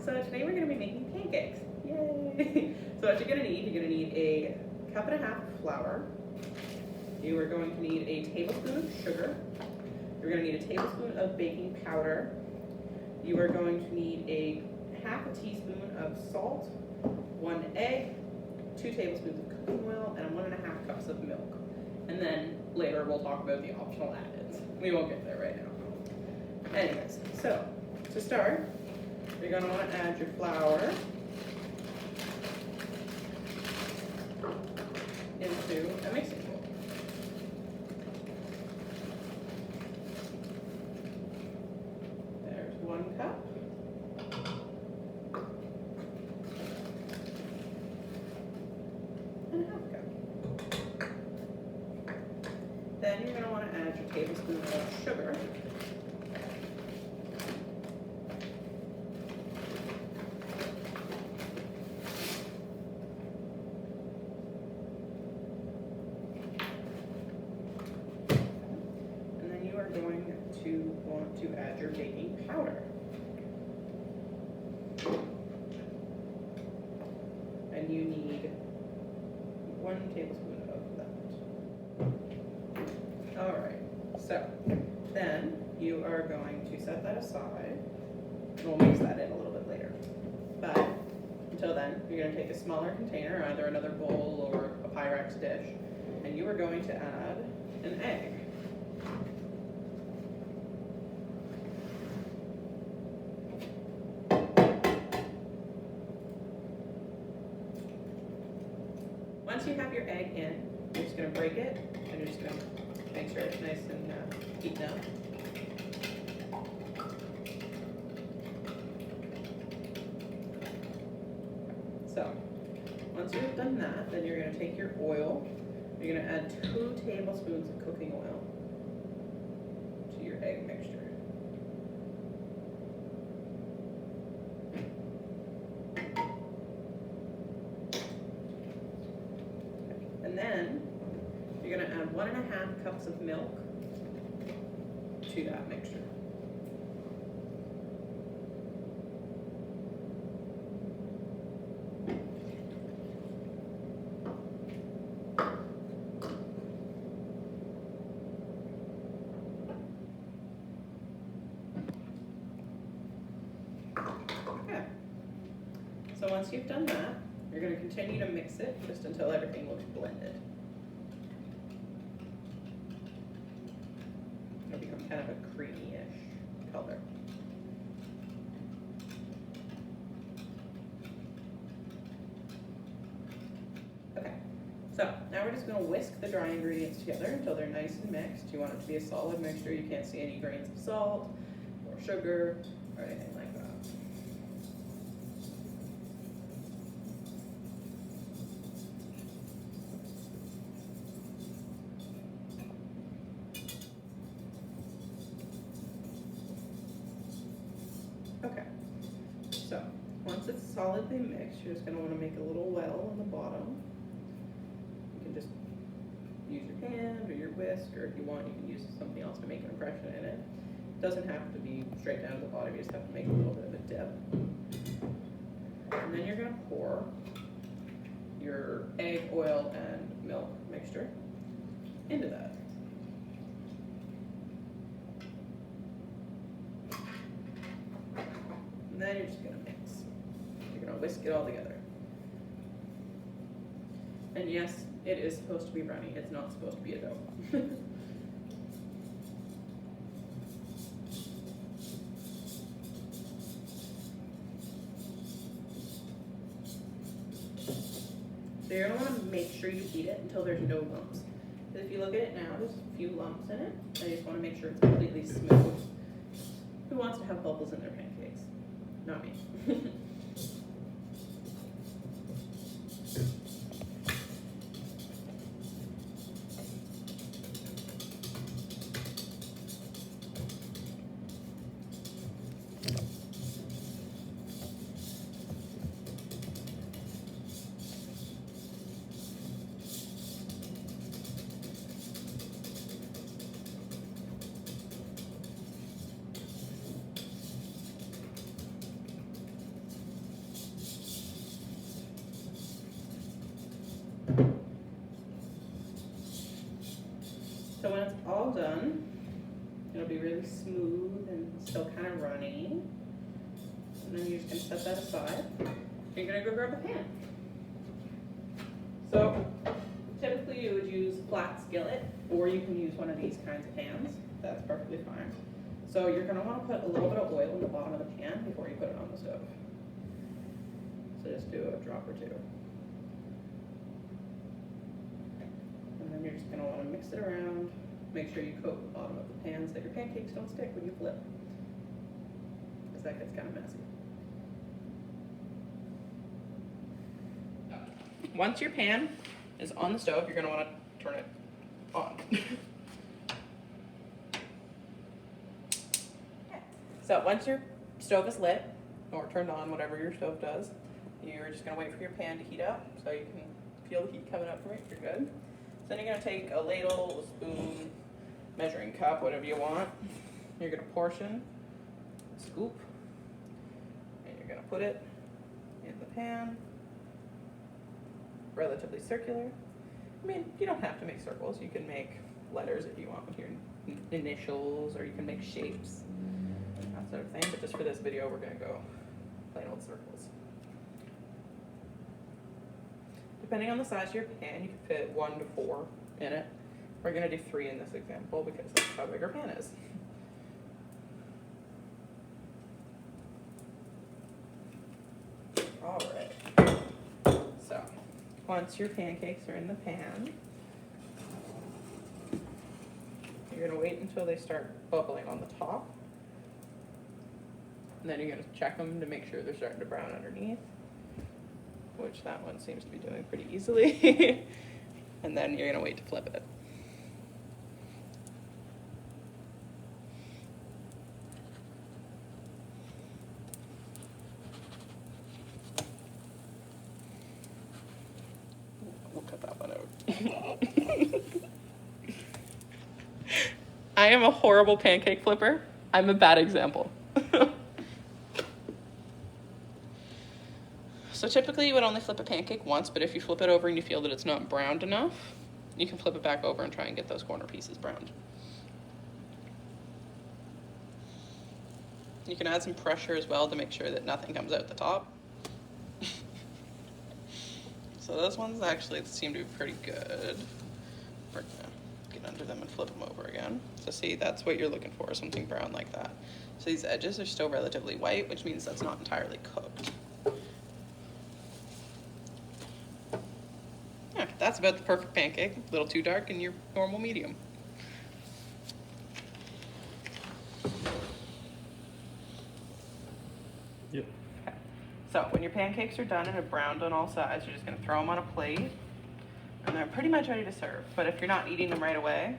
So today we're going to be making pancakes. Yay! So what you're going to need a cup and a half of flour. You are going to need a tablespoon of sugar. You're going to need a tablespoon of baking powder. You are going to need a half a teaspoon of salt, 1 egg, 2 tablespoons of cooking oil, and 1.5 cups of milk. And then later we'll talk about the optional add-ins. We won't get there right now. Anyways, so to start, you're going to want to add your flour into a mixing bowl. There's 1 cup. And a half cup. Then you're going to want to add your tablespoon of sugar. Going to want to add your baking powder. And you need 1 tablespoon of that. Alright, so then you are going to set that aside. We'll mix that in a little bit later. But until then, you're going to take a smaller container, either another bowl or a Pyrex dish, and you are going to add an egg. Once you have your egg in, you're just going to break it, and you're just going to make sure it's nice and beaten up. So, once you've done that, then you're going to take your oil. You're going to add 2 tablespoons of cooking oil to your egg mixture. And then you're going to add 1.5 cups of milk to that mixture. Okay. So once you've done that, you're going to continue to mix it just until everything looks blended. It'll become kind of a creamy-ish color. Okay, so now we're just going to whisk the dry ingredients together until they're nice and mixed. You want it to be a solid mixture. You can't see any grains of salt or sugar or anything like that. Okay, so once it's solidly mixed, you're just going to want to make a little well on the bottom. You can just use your hand or your whisk, or if you want, you can use something else to make an impression in it. It doesn't have to be straight down to the bottom, you just have to make a little bit of a dip. And then you're going to pour your egg, oil, and milk mixture into that. And then you're just going to mix. You're going to whisk it all together. And yes, it is supposed to be runny. It's not supposed to be a dough. So you're going to want to make sure you beat it until there's no lumps. Because if you look at it now, there's a few lumps in it. And you just want to make sure it's completely smooth. Who wants to have bubbles in their pancakes? Not me. really smooth and still kind of runny. And then you're just gonna set that aside. You're gonna go grab a pan. So typically you would use flat skillet, or you can use one of these kinds of pans. That's perfectly fine. So you're gonna wanna put a little bit of oil in the bottom of the pan before you put it on the stove. So just do a drop or two. And then you're just gonna wanna mix it around. Make sure you coat the bottom of the pan so that your pancakes don't stick when you flip, because that gets kind of messy. Once your pan is on the stove, you're gonna wanna turn it on. So once your stove is lit, or turned on, whatever your stove does, you're just gonna wait for your pan to heat up so you can feel the heat coming up from it. You're good. So then you're gonna take a ladle, a spoon, measuring cup, whatever you want. You're gonna portion, scoop, and you're gonna put it in the pan. Relatively circular. I mean, you don't have to make circles. You can make letters if you want with your initials, or you can make shapes, that sort of thing. But just for this video, we're gonna go plain old circles. Depending on the size of your pan, you can fit 1 to 4 in it. We're gonna do 3 in this example because that's how big our pan is. All right. So once your pancakes are in the pan, you're gonna wait until they start bubbling on the top. And then you're gonna check them to make sure they're starting to brown underneath, which that one seems to be doing pretty easily. And then you're gonna wait to flip it. We'll cut that one out. I am a horrible pancake flipper. I'm a bad example. So typically you would only flip a pancake once, but if you flip it over and you feel that it's not browned enough, you can flip it back over and try and get those corner pieces browned. You can add some pressure as well to make sure that nothing comes out the top. So those ones actually seem to be pretty good. We're gonna get under them and flip them over again. So see, that's what you're looking for, something brown like that. So these edges are still relatively white, which means that's not entirely cooked. Yeah, that's about the perfect pancake. A little too dark and your normal medium. Yep. Okay. So when your pancakes are done and have browned on all sides, you're just gonna throw them on a plate, and they're pretty much ready to serve. But if you're not eating them right away,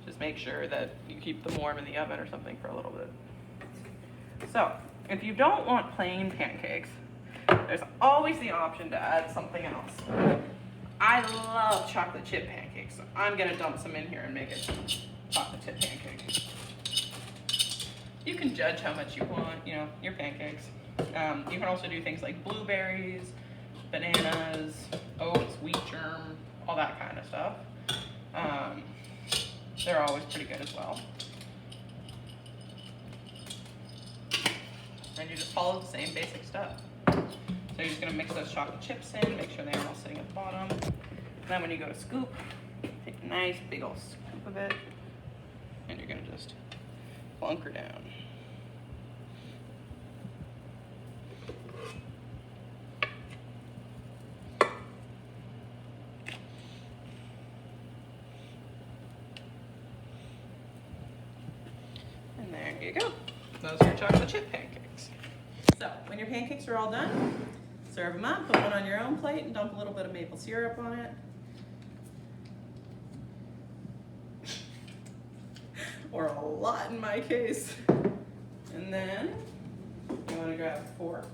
just make sure that you keep them warm in the oven or something for a little bit. So if you don't want plain pancakes, there's always the option to add something else. I love chocolate chip pancakes, so I'm gonna dump some in here and make it chocolate chip pancake. You can judge how much you want, you know, your pancakes. You can also do things like blueberries, bananas, oats, wheat germ, all that kind of stuff. They're always pretty good as well. And you just follow the same basic stuff. So you're just gonna mix those chocolate chips in, make sure they aren't all sitting at the bottom. And then when you go to scoop, take a nice big old scoop of it, and you're gonna just plunk her down. And there you go. Those are your chocolate chip pancakes. So when your pancakes are all done, serve them up, put one on your own plate, and dump a little bit of maple syrup on it. Or a lot in my case. And then you want to grab a fork,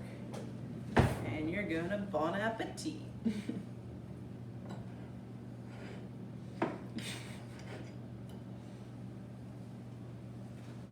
and you're gonna bon appetit.